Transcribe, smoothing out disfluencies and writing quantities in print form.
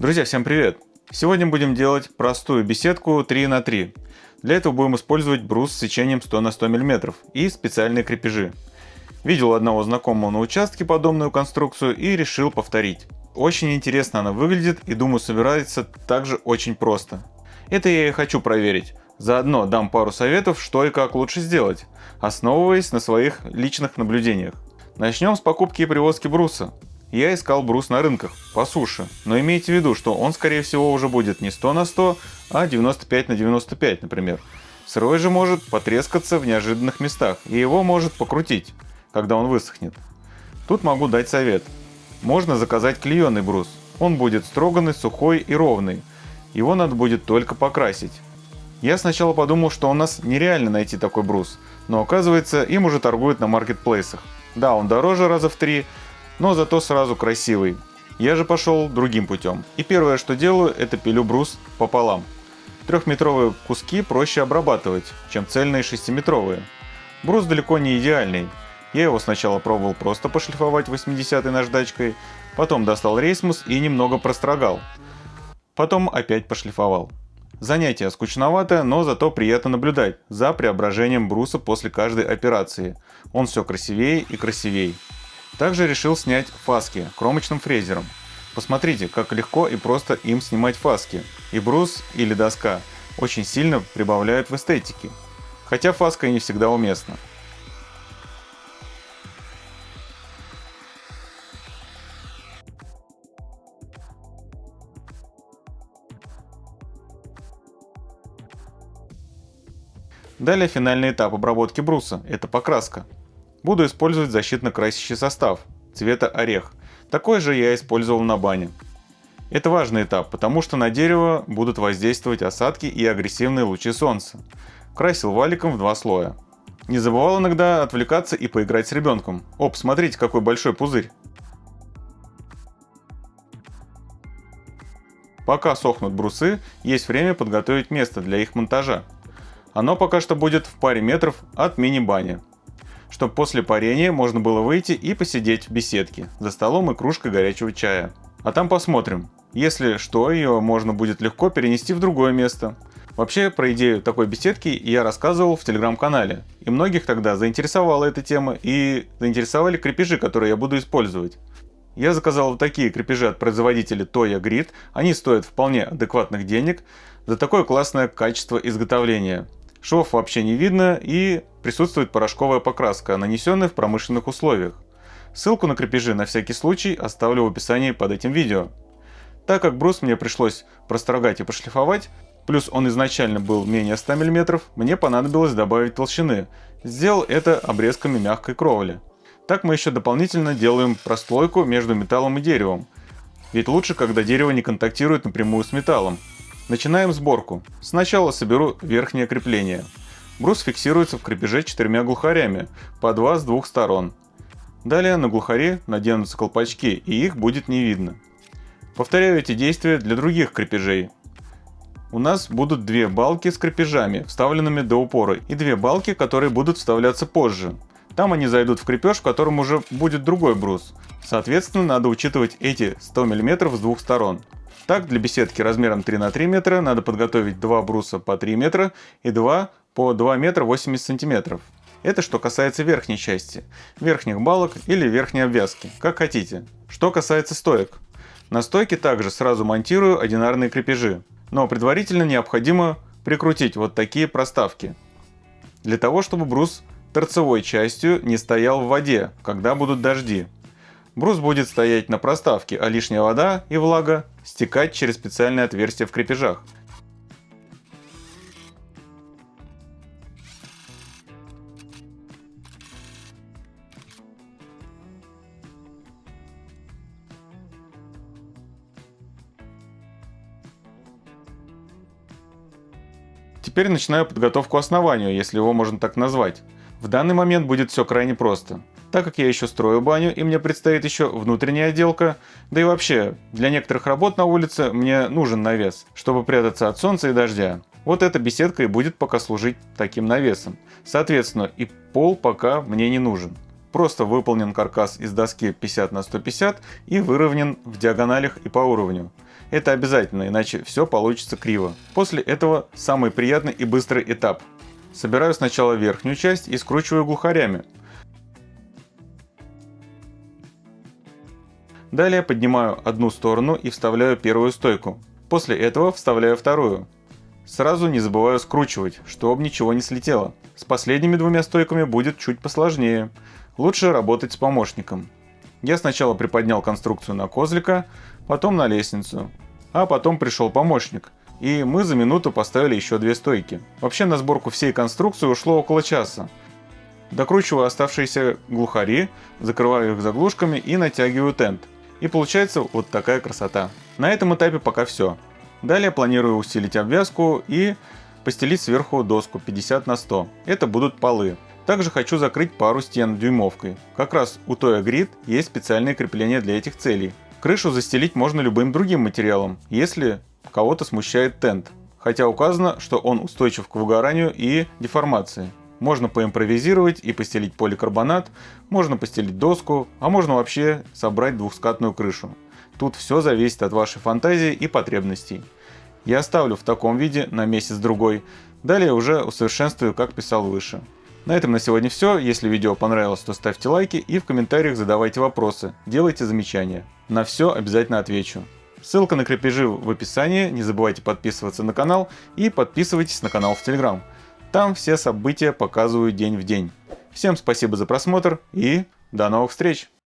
Друзья, всем привет! Сегодня будем делать простую беседку 3 на 3. Для этого будем использовать брус с сечением 100 на 100 мм и специальные крепежи. Видел у одного знакомого на участке подобную конструкцию и решил повторить. Очень интересно она выглядит и думаю собирается также очень просто. Это я и хочу проверить. Заодно дам пару советов, что и как лучше сделать, основываясь на своих личных наблюдениях. Начнем с покупки и привозки бруса. Я искал брус на рынках, по суше, но имейте в виду, что он скорее всего уже будет не 100 на 100, а 95 на 95, например. Сырой же может потрескаться в неожиданных местах, и его может покрутить, когда он высохнет. Тут могу дать совет. Можно заказать клееный брус. Он будет строганный, сухой и ровный. Его надо будет только покрасить. Я сначала подумал, что у нас нереально найти такой брус, но оказывается им уже торгуют на маркетплейсах. Да, он дороже раза в 3, но зато сразу красивый. Я же пошел другим путем. И первое, что делаю, это пилю брус пополам. 3-метровые куски проще обрабатывать, чем цельные 6-метровые. Брус далеко не идеальный. Я его сначала пробовал просто пошлифовать 80-й наждачкой, потом достал рейсмус и немного прострогал. Потом опять пошлифовал. Занятие скучновато, но зато приятно наблюдать за преображением бруса после каждой операции. Он все красивее и красивее. Также решил снять фаски кромочным фрезером. Посмотрите, как легко и просто им снимать фаски. И брус или доска очень сильно прибавляют в эстетике. Хотя фаска и не всегда уместна. Далее финальный этап обработки бруса – это покраска. Буду использовать защитно-красящий состав цвета орех. Такой же я использовал на бане. Это важный этап, потому что на дерево будут воздействовать осадки и агрессивные лучи солнца. Красил валиком в 2 слоя. Не забывал иногда отвлекаться и поиграть с ребенком. Оп, смотрите, какой большой пузырь. Пока сохнут брусы, есть время подготовить место для их монтажа. Оно пока что будет в паре метров от мини-бани, чтобы после парения можно было выйти и посидеть в беседке за столом и кружкой горячего чая. А там посмотрим. Если что, ее можно будет легко перенести в другое место. Вообще, про идею такой беседки я рассказывал в телеграм-канале. И многих тогда заинтересовала эта тема и заинтересовали крепежи, которые я буду использовать. Я заказал вот такие крепежи от производителя Toya Grid. Они стоят вполне адекватных денег за такое классное качество изготовления. Швов вообще не видно и присутствует порошковая покраска, нанесенная в промышленных условиях. Ссылку на крепежи на всякий случай оставлю в описании под этим видео. Так как брус мне пришлось прострогать и пошлифовать, плюс он изначально был менее 100 мм, мне понадобилось добавить толщины. Сделал это обрезками мягкой кровли. Так мы еще дополнительно делаем прослойку между металлом и деревом. Ведь лучше, когда дерево не контактирует напрямую с металлом. Начинаем сборку. Сначала соберу верхнее крепление. Брус фиксируется в крепеже 4 глухарями, по 2 с 2 сторон. Далее на глухари наденутся колпачки, и их будет не видно. Повторяю эти действия для других крепежей. У нас будут 2 балки с крепежами, вставленными до упора, и 2 балки, которые будут вставляться позже. Там они зайдут в крепеж, в котором уже будет другой брус. Соответственно, надо учитывать эти 100 мм с 2 сторон. Так, для беседки размером 3 на 3 метра надо подготовить 2 бруса по 3 метра и 2 по 2 метра 80 сантиметров. Это что касается верхней части, верхних балок или верхней обвязки, как хотите. Что касается стоек. На стойке также сразу монтирую одинарные крепежи, но предварительно необходимо прикрутить вот такие проставки. Для того, чтобы брус торцевой частью не стоял в воде, когда будут дожди. Брус будет стоять на проставке, а лишняя вода и влага стекать через специальные отверстия в крепежах. Теперь начинаю подготовку основанию, если его можно так назвать. В данный момент будет все крайне просто. Так как я еще строю баню и мне предстоит еще внутренняя отделка, да и вообще, для некоторых работ на улице мне нужен навес, чтобы прятаться от солнца и дождя. Вот эта беседка и будет пока служить таким навесом. Соответственно, и пол пока мне не нужен. Просто выполнен каркас из доски 50 на 150 и выровнен в диагоналях и по уровню. Это обязательно, иначе все получится криво. После этого самый приятный и быстрый этап. Собираю сначала верхнюю часть и скручиваю глухарями. Далее поднимаю одну сторону и вставляю первую стойку. После этого вставляю вторую. Сразу не забываю скручивать, чтобы ничего не слетело. С последними двумя стойками будет чуть посложнее. Лучше работать с помощником. Я сначала приподнял конструкцию на козлика, потом на лестницу. А потом пришел помощник, и мы за минуту поставили еще две стойки. Вообще на сборку всей конструкции ушло около часа. Докручиваю оставшиеся глухари, закрываю их заглушками и натягиваю тент. И получается вот такая красота. На этом этапе пока все. Далее планирую усилить обвязку и постелить сверху доску 50 на 100. Это будут полы. Также хочу закрыть пару стен дюймовкой. Как раз у Toyo Grid есть специальные крепления для этих целей. Крышу застелить можно любым другим материалом, если кого-то смущает тент. Хотя указано, что он устойчив к выгоранию и деформации. Можно поимпровизировать и постелить поликарбонат, можно постелить доску, а можно вообще собрать двухскатную крышу. Тут все зависит от вашей фантазии и потребностей. Я оставлю в таком виде на месяц-другой, далее уже усовершенствую, как писал выше. На этом на сегодня все. Если видео понравилось, то ставьте лайки и в комментариях задавайте вопросы, делайте замечания. На все обязательно отвечу. Ссылка на крепежи в описании, не забывайте подписываться на канал и подписывайтесь на канал в Telegram. Там все события показываю день в день. Всем спасибо за просмотр и до новых встреч!